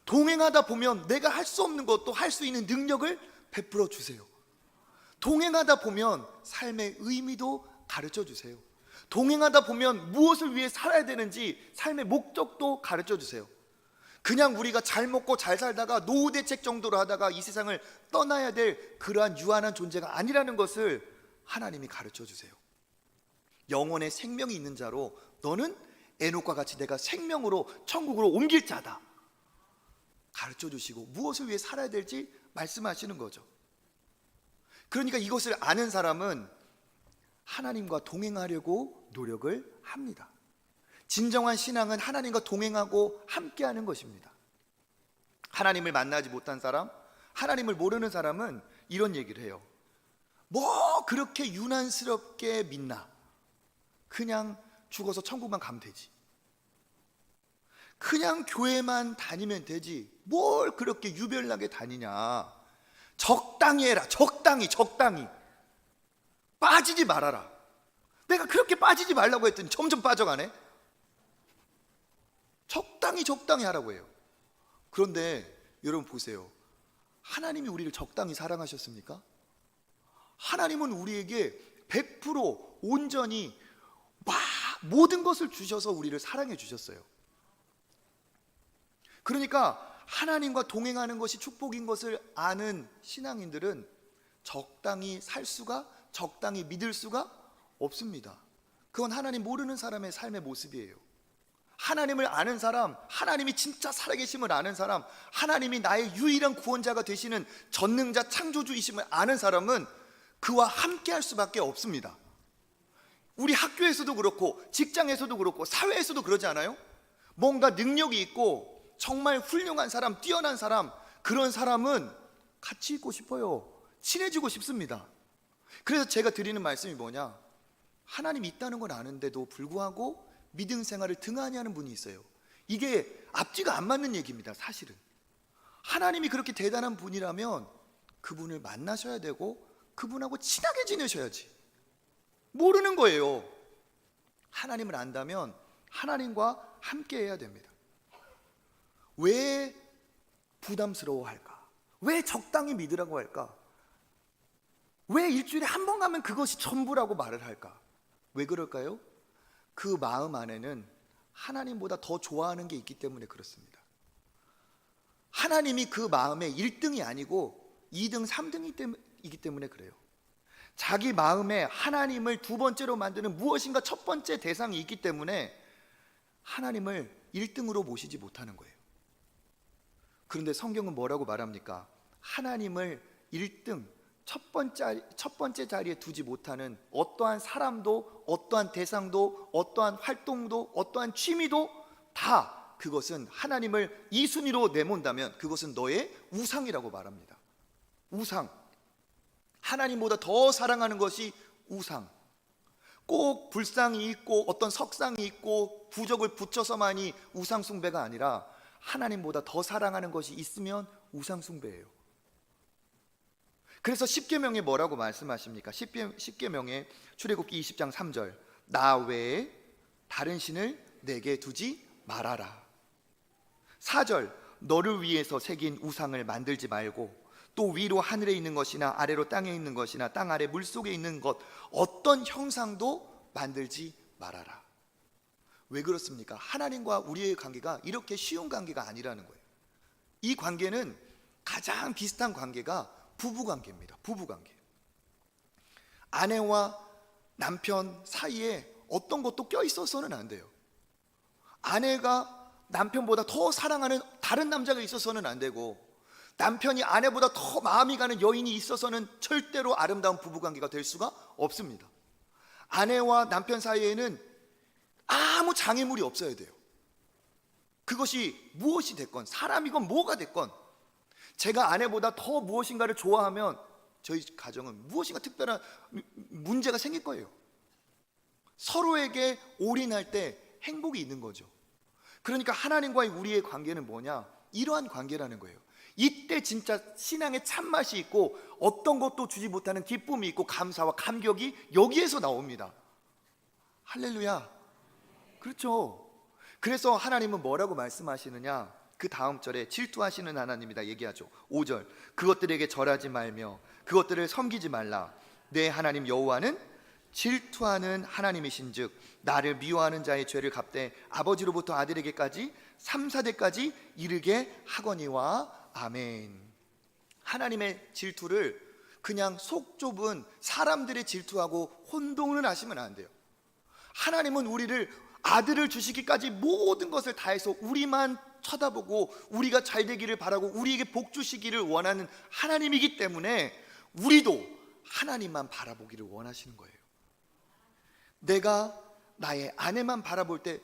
동행하다 보면 내가 할 수 없는 것도 할 수 있는 능력을 베풀어 주세요. 동행하다 보면 삶의 의미도 가르쳐 주세요. 동행하다 보면 무엇을 위해 살아야 되는지 삶의 목적도 가르쳐 주세요. 그냥 우리가 잘 먹고 잘 살다가 노후 대책 정도로 하다가 이 세상을 떠나야 될 그러한 유한한 존재가 아니라는 것을 하나님이 가르쳐 주세요. 영혼의 생명이 있는 자로 너는 에녹과 같이 내가 생명으로 천국으로 옮길 자다 가르쳐 주시고 무엇을 위해 살아야 될지 말씀하시는 거죠. 그러니까 이것을 아는 사람은 하나님과 동행하려고 노력을 합니다. 진정한 신앙은 하나님과 동행하고 함께하는 것입니다. 하나님을 만나지 못한 사람, 하나님을 모르는 사람은 이런 얘기를 해요. 뭐 그렇게 유난스럽게 믿나? 그냥 죽어서 천국만 가면 되지. 그냥 교회만 다니면 되지. 뭘 그렇게 유별나게 다니냐? 적당히 해라. 적당히. 빠지지 말아라. 내가 그렇게 빠지지 말라고 했더니 점점 빠져가네. 적당히 하라고 해요. 그런데 여러분 보세요. 하나님이 우리를 적당히 사랑하셨습니까? 하나님은 우리에게 100% 온전히 모든 것을 주셔서 우리를 사랑해 주셨어요. 그러니까 하나님과 동행하는 것이 축복인 것을 아는 신앙인들은 적당히 살 수가, 적당히 믿을 수가 없습니다. 그건 하나님 모르는 사람의 삶의 모습이에요. 하나님을 아는 사람, 하나님이 진짜 살아계심을 아는 사람, 하나님이 나의 유일한 구원자가 되시는 전능자 창조주이심을 아는 사람은 그와 함께 할 수밖에 없습니다. 우리 학교에서도 그렇고 직장에서도 그렇고 사회에서도 그러지 않아요? 뭔가 능력이 있고 정말 훌륭한 사람, 뛰어난 사람, 그런 사람은 같이 있고 싶어요. 친해지고 싶습니다. 그래서 제가 드리는 말씀이 뭐냐, 하나님이 있다는 건 아는데도 불구하고 믿음 생활을 등한히 하는 분이 있어요. 이게 앞뒤가 안 맞는 얘기입니다. 사실은 하나님이 그렇게 대단한 분이라면 그분을 만나셔야 되고 그분하고 친하게 지내셔야지. 모르는 거예요. 하나님을 안다면 하나님과 함께 해야 됩니다. 왜 부담스러워할까? 왜 적당히 믿으라고 할까? 왜 일주일에 한 번 가면 그것이 전부라고 말을 할까? 왜 그럴까요? 그 마음 안에는 하나님보다 더 좋아하는 게 있기 때문에 그렇습니다. 하나님이 그 마음의 1등이 아니고 2등, 3등이기 때문에 그래요. 자기 마음에 하나님을 두 번째로 만드는 무엇인가 첫 번째 대상이 있기 때문에 하나님을 1등으로 모시지 못하는 거예요. 그런데 성경은 뭐라고 말합니까? 하나님을 1등, 첫 번째 자리에 두지 못하는 어떠한 사람도, 어떠한 대상도, 어떠한 활동도, 어떠한 취미도 다 그것은 하나님을 2순위로 내몬다면 그것은 너의 우상이라고 말합니다. 우상. 하나님보다 더 사랑하는 것이 우상. 꼭 불상이 있고 어떤 석상이 있고 부적을 붙여서만이 우상 숭배가 아니라 하나님보다 더 사랑하는 것이 있으면 우상 숭배예요. 그래서 십계명에 뭐라고 말씀하십니까? 십계명에 출애굽기 20장 3절, 나 외에 다른 신을 내게 두지 말아라. 4절, 너를 위해서 새긴 우상을 만들지 말고 또 위로 하늘에 있는 것이나 아래로 땅에 있는 것이나 땅 아래 물속에 있는 것 어떤 형상도 만들지 말아라. 왜 그렇습니까? 하나님과 우리의 관계가 이렇게 쉬운 관계가 아니라는 거예요. 이 관계는 가장 비슷한 관계가 부부관계입니다. 부부관계. 아내와 남편 사이에 어떤 것도 껴있어서는 안 돼요. 아내가 남편보다 더 사랑하는 다른 남자가 있어서는 안 되고, 남편이 아내보다 더 마음이 가는 여인이 있어서는 절대로 아름다운 부부관계가 될 수가 없습니다. 아내와 남편 사이에는 아무 장애물이 없어야 돼요. 그것이 무엇이 됐건, 사람이건 뭐가 됐건, 제가 아내보다 더 무엇인가를 좋아하면 저희 가정은 무엇인가 특별한 문제가 생길 거예요. 서로에게 올인할 때 행복이 있는 거죠. 그러니까 하나님과의 우리의 관계는 뭐냐? 이러한 관계라는 거예요. 이때 진짜 신앙의 참맛이 있고 어떤 것도 주지 못하는 기쁨이 있고 감사와 감격이 여기에서 나옵니다. 할렐루야. 그렇죠. 그래서 하나님은 뭐라고 말씀하시느냐? 그 다음 절에 질투하시는 하나님이다 얘기하죠. 5절, 그것들에게 절하지 말며 그것들을 섬기지 말라. 내 하나님 여호와는 질투하는 하나님이신즉 나를 미워하는 자의 죄를 갚되 아버지로부터 아들에게까지 3, 4대까지 이르게 하거니와. 아멘. 하나님의 질투를 그냥 속 좁은 사람들의 질투하고 혼동을 하시면 안 돼요. 하나님은 우리를 아들을 주시기까지 모든 것을 다해서 우리만 쳐다보고 우리가 잘 되기를 바라고 우리에게 복 주시기를 원하는 하나님이기 때문에 우리도 하나님만 바라보기를 원하시는 거예요. 내가 나의 아내만 바라볼 때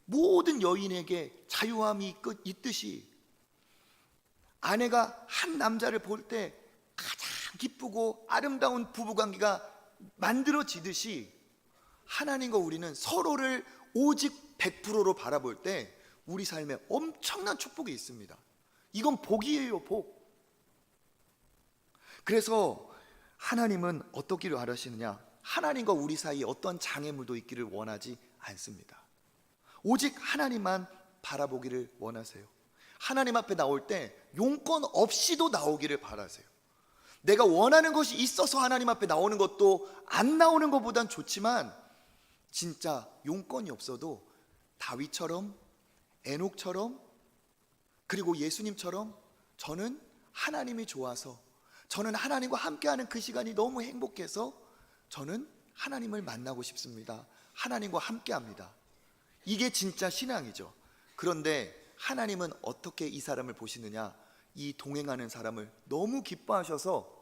모든 여인에게 자유함이 있듯이 아내가 한 남자를 볼 때 가장 기쁘고 아름다운 부부관계가 만들어지듯이 하나님과 우리는 서로를 오직 100%로 바라볼 때 우리 삶에 엄청난 축복이 있습니다. 이건 복이에요, 복. 그래서 하나님은 어떻기를 하시느냐? 하나님과 우리 사이에 어떤 장애물도 있기를 원하지 않습니다. 오직 하나님만 바라보기를 원하세요? 하나님 앞에 나올 때 용건 없이도 나오기를 바라세요? 내가 원하는 것이 있어서 하나님 앞에 나오는 것도 안 나오는 것보단 좋지만, 진짜 용건이 없어도 다윗처럼, 에녹처럼, 그리고 예수님처럼 저는 하나님이 좋아서, 저는 하나님과 함께하는 그 시간이 너무 행복해서 저는 하나님을 만나고 싶습니다. 하나님과 함께합니다. 이게 진짜 신앙이죠. 그런데 하나님은 어떻게 이 사람을 보시느냐? 이 동행하는 사람을 너무 기뻐하셔서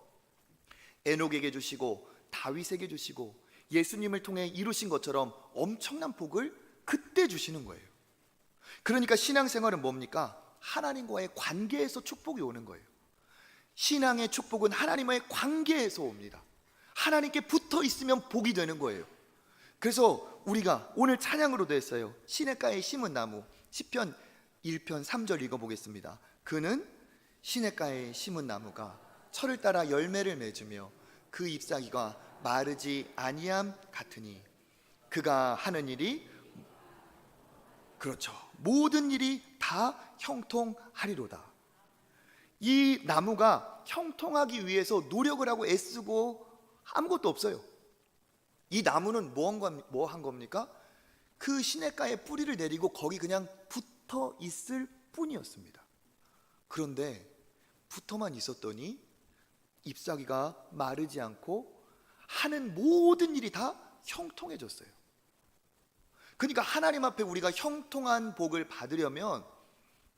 에녹에게 주시고 다윗에게 주시고 예수님을 통해 이루신 것처럼 엄청난 복을 그때 주시는 거예요. 그러니까 신앙생활은 뭡니까? 하나님과의 관계에서 축복이 오는 거예요. 신앙의 축복은 하나님과의 관계에서 옵니다. 하나님께 붙어 있으면 복이 되는 거예요. 그래서 우리가 오늘 찬양으로도 했어요. 시냇가에 심은 나무, 시편 1편 3절 읽어보겠습니다. 그는 시냇가에 심은 나무가 철을 따라 열매를 맺으며 그 잎사귀가 마르지 아니함 같으니 그가 하는 일이, 그렇죠, 모든 일이 다 형통하리로다. 이 나무가 형통하기 위해서 노력을 하고 애쓰고 아무것도 없어요. 이 나무는 뭐 한 겁니까? 그 시냇가에 뿌리를 내리고 거기 그냥 붙어 있을 뿐이었습니다. 그런데 붙어만 있었더니 잎사귀가 마르지 않고 하는 모든 일이 다 형통해졌어요. 그러니까 하나님 앞에 우리가 형통한 복을 받으려면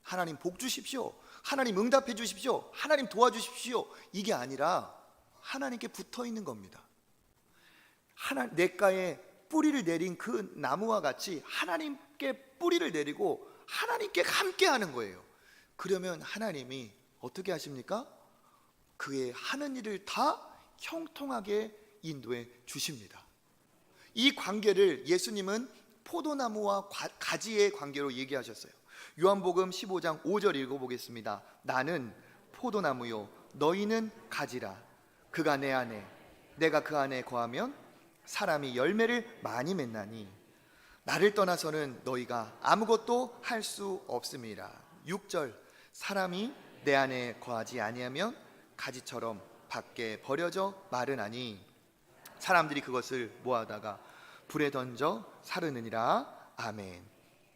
하나님 복 주십시오, 하나님 응답해 주십시오, 하나님 도와주십시오, 이게 아니라 하나님께 붙어 있는 겁니다. 냇가에 뿌리를 내린 그 나무와 같이 하나님께 뿌리를 내리고 하나님께 함께 하는 거예요. 그러면 하나님이 어떻게 하십니까? 그의 하는 일을 다 형통하게 인도해 주십니다. 이 관계를 예수님은 포도나무와 가지의 관계로 얘기하셨어요. 요한복음 15장 5절 읽어보겠습니다. 나는 포도나무요 너희는 가지라. 그가 내 안에 내가 그 안에 거하면 사람이 열매를 많이 맺나니 나를 떠나서는 너희가 아무것도 할 수 없음이라. 6절 사람이 내 안에 거하지 아니하면 가지처럼 밖에 버려져 마르나니 사람들이 그것을 모아다가 불에 던져 사르느니라. 아멘.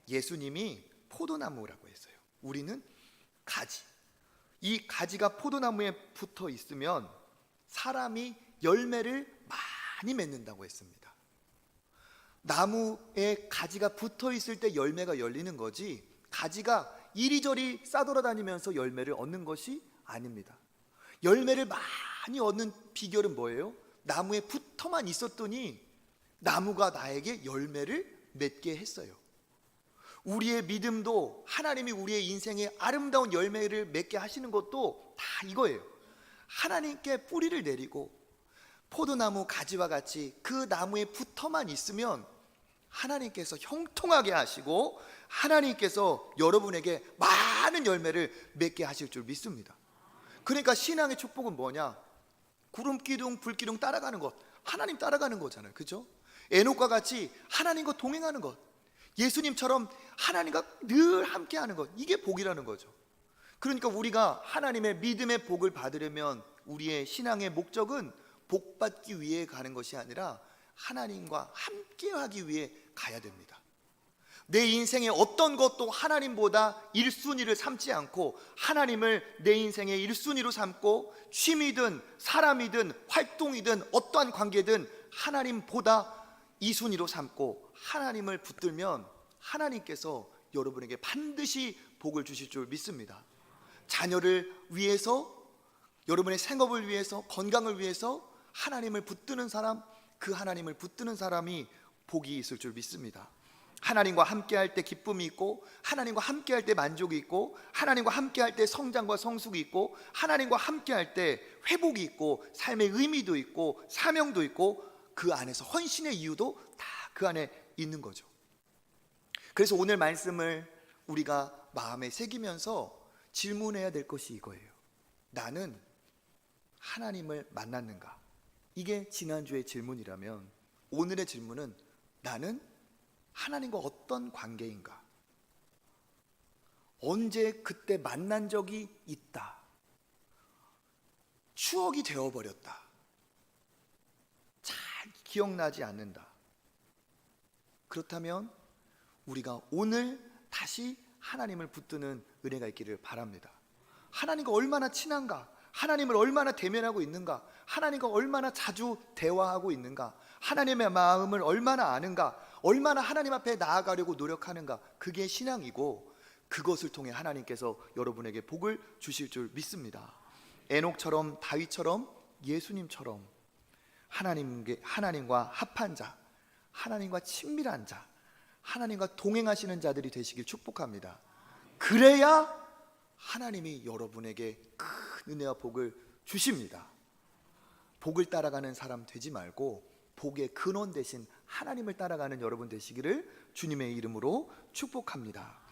예수님이 포도나무라고 했어요. 우리는 가지. 이 가지가 포도나무에 붙어 있으면 사람이 열매를 많이 맺는다고 했습니다. 나무에 가지가 붙어 있을 때 열매가 열리는 거지, 가지가 이리저리 싸돌아다니면서 열매를 얻는 것이 아닙니다. 열매를 많이 얻는 비결은 뭐예요? 나무에 붙어만 있었더니 나무가 나에게 열매를 맺게 했어요. 우리의 믿음도 하나님이 우리의 인생에 아름다운 열매를 맺게 하시는 것도 다 이거예요. 하나님께 뿌리를 내리고 포도나무 가지와 같이 그 나무에 붙어만 있으면 하나님께서 형통하게 하시고 하나님께서 여러분에게 많은 열매를 맺게 하실 줄 믿습니다. 그러니까 신앙의 축복은 뭐냐? 구름기둥 불기둥 따라가는 것, 하나님 따라가는 거잖아요. 그죠? 에녹과 같이 하나님과 동행하는 것, 예수님처럼 하나님과 늘 함께하는 것, 이게 복이라는 거죠. 그러니까 우리가 하나님의 믿음의 복을 받으려면 우리의 신앙의 목적은 복받기 위해 가는 것이 아니라 하나님과 함께하기 위해 가야 됩니다. 내 인생의 어떤 것도 하나님보다 1순위를 삼지 않고 하나님을 내 인생의 1순위로 삼고 취미든 사람이든 활동이든 어떠한 관계든 하나님보다 2순위로 삼고 하나님을 붙들면 하나님께서 여러분에게 반드시 복을 주실 줄 믿습니다. 자녀를 위해서, 여러분의 생업을 위해서, 건강을 위해서 하나님을 붙드는 사람, 그 하나님을 붙드는 사람이 복이 있을 줄 믿습니다. 하나님과 함께할 때 기쁨이 있고, 하나님과 함께할 때 만족이 있고, 하나님과 함께할 때 성장과 성숙이 있고, 하나님과 함께할 때 회복이 있고, 삶의 의미도 있고, 사명도 있고, 그 안에서 헌신의 이유도 다 그 안에 있는 거죠. 그래서 오늘 말씀을 우리가 마음에 새기면서 질문해야 될 것이 이거예요. 나는 하나님을 만났는가? 이게 지난주의 질문이라면 오늘의 질문은 나는 하나님과 어떤 관계인가? 언제 그때 만난 적이 있다. 추억이 되어버렸다. 잘 기억나지 않는다. 그렇다면 우리가 오늘 다시 하나님을 붙드는 은혜가 있기를 바랍니다. 하나님과 얼마나 친한가, 하나님을 얼마나 대면하고 있는가, 하나님과 얼마나 자주 대화하고 있는가, 하나님의 마음을 얼마나 아는가, 얼마나 하나님 앞에 나아가려고 노력하는가, 그게 신앙이고, 그것을 통해 하나님께서 여러분에게 복을 주실 줄 믿습니다. 에녹처럼, 다윗처럼, 예수님처럼 하나님과 합한 자, 하나님과 친밀한 자, 하나님과 동행하시는 자들이 되시길 축복합니다. 그래야 하나님이 여러분에게 큰 은혜와 복을 주십니다. 복을 따라가는 사람 되지 말고 복의 근원 되신 하나님을 따라가는 여러분 되시기를 주님의 이름으로 축복합니다.